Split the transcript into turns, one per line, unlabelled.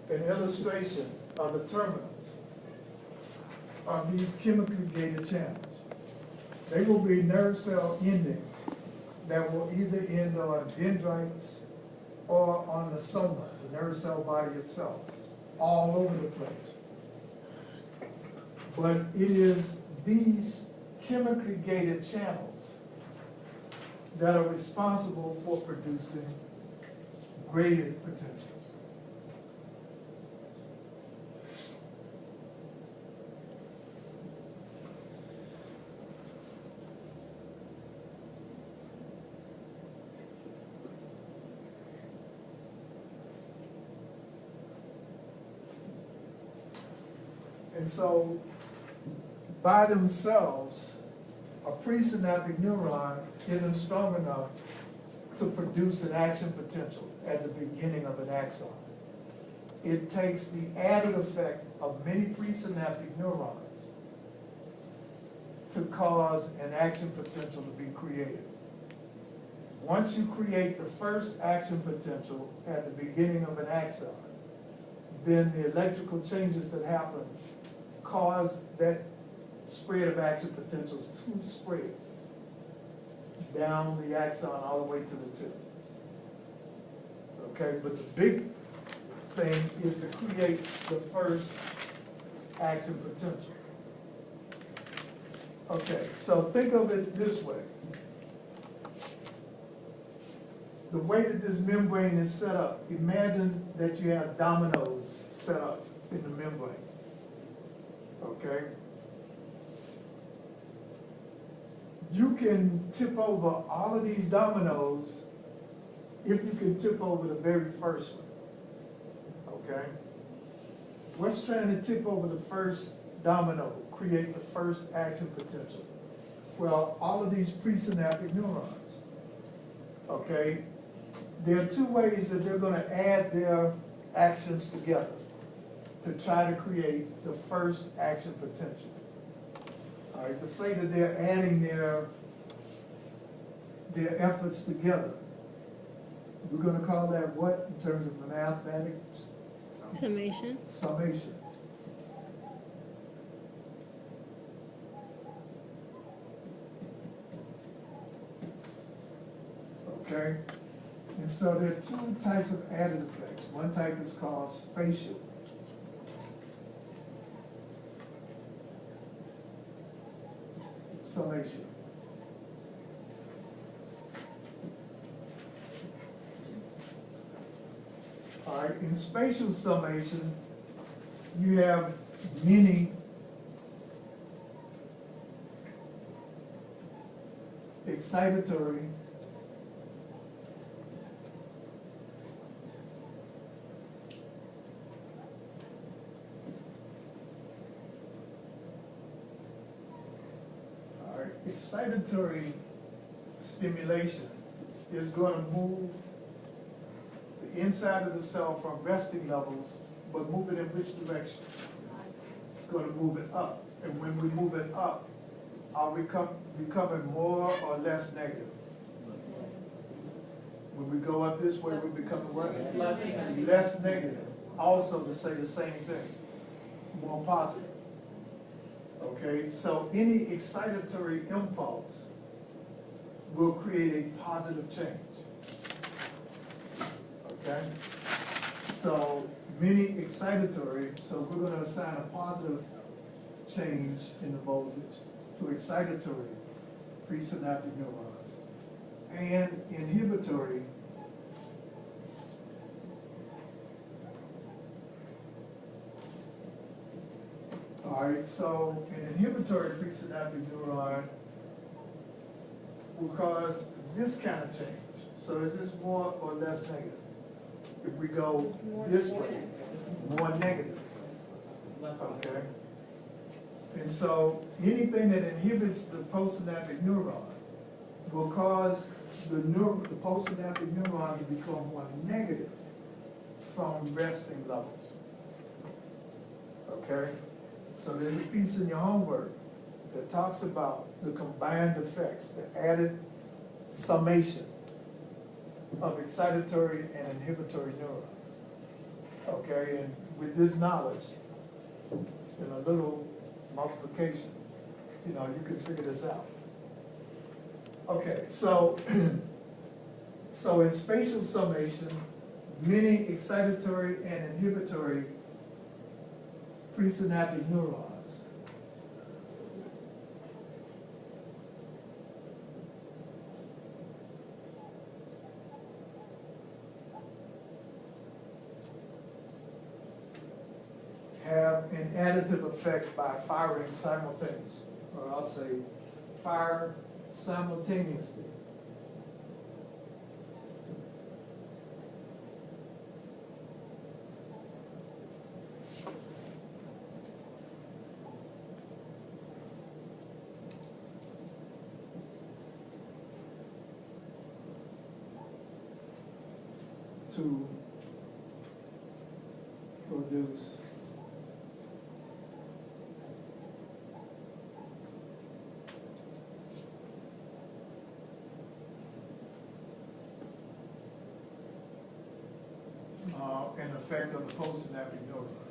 an illustration of the terminals of these chemically gated channels. They will be nerve cell endings that will either end on dendrites or on the soma, the nerve cell body itself, all over the place. But it is these chemically gated channels that are responsible for producing graded potentials. And so, by themselves, a presynaptic neuron isn't strong enough to produce an action potential at the beginning of an axon. It takes the added effect of many presynaptic neurons to cause an action potential to be created. Once you create the first action potential at the beginning of an axon, then the electrical changes that happen cause that spread of action potentials to spread down the axon all the way to the tip. Okay, but the big thing is to create the first action potential. Okay, so think of it this way. The way that this membrane is set up, imagine that you have dominoes set up in the membrane. Okay? You can tip over all of these dominoes if you can tip over the very first one. Okay? What's trying to tip over the first domino, create the first action potential? Well, all of these presynaptic neurons. Okay? There are two ways that they're going to add their actions together to try to create the first action potential. All right, to say that they're adding their efforts together, we're going to call that what in terms of mathematics?
Summation.
Summation. Okay? And so there are two types of added effects. One type is called spatial. Summation. All right, in spatial summation, you have many excitatory excitatory stimulation is going to move the inside of the cell from resting levels, but move it in which direction? It's going to move it up. And when we move it up, are we becoming more or less negative? When we go up this way, we're becoming what? Less negative. Also to say the same thing, more positive. Okay, so any excitatory impulse will create a positive change. Okay? So many excitatory, so we're going to assign a positive change in the voltage to excitatory presynaptic neurons. And inhibitory all right, so an inhibitory presynaptic neuron will cause this kind of change. So is this more or less negative? If we go this way, more negative. Okay? And so anything that inhibits the postsynaptic neuron will cause the postsynaptic neuron to become more negative from resting levels. Okay? So there's a piece in your homework that talks about the combined effects, the added summation of excitatory and inhibitory neurons. Okay. okay, and with this knowledge, and a little multiplication, you know, you can figure this out. Okay, so, so in spatial summation, many excitatory and inhibitory presynaptic neurons have an additive effect by firing simultaneously, or I'll say fire simultaneously. To produce an effect on the postsynaptic neuron.